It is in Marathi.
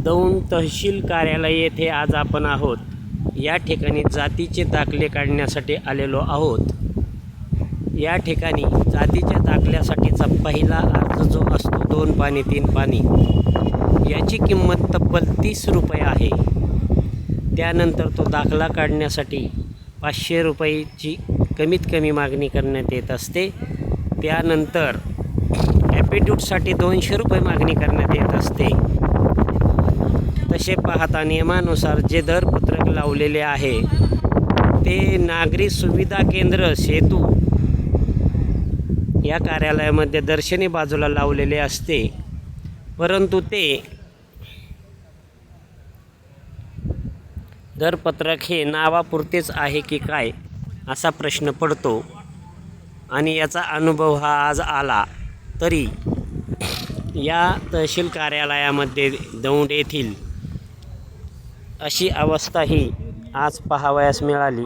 दौंड तहसील कार्यालय येथे आज आपण आहोत. या ठिकाणी जातीचे दाखले काढण्यासाठी आलेलो आहोत. या ठिकाणी जातीच्या दाखल्यासाठीचा पहिला अर्ज जो असतो 2 पानी 3 पानी, याची किंमत तब्बल 30 रुपये आहे. त्यानंतर तो दाखला काढण्यासाठी 500 रुपयाची कमीत कमी मागणी करण्यात येत असते. त्यानंतर ॲफिडेविटसाठी 200 रुपये मागणी करण्यात येत असते. तसे पाहता नियमानुसार जे दरपत्रक लावलेले आहे ते नागरी सुविधा केंद्र सेतू या कार्यालयामध्ये दर्शनी बाजूला लावलेले असते. परंतु ते दरपत्रक हे नावापुरतेच आहे की काय असा प्रश्न पडतो आणि याचा अनुभव हा आज आला. तरी या तहसील कार्यालयामध्ये दौंड येथील अशी अवस्था ही आज पाहावयास मिळाली.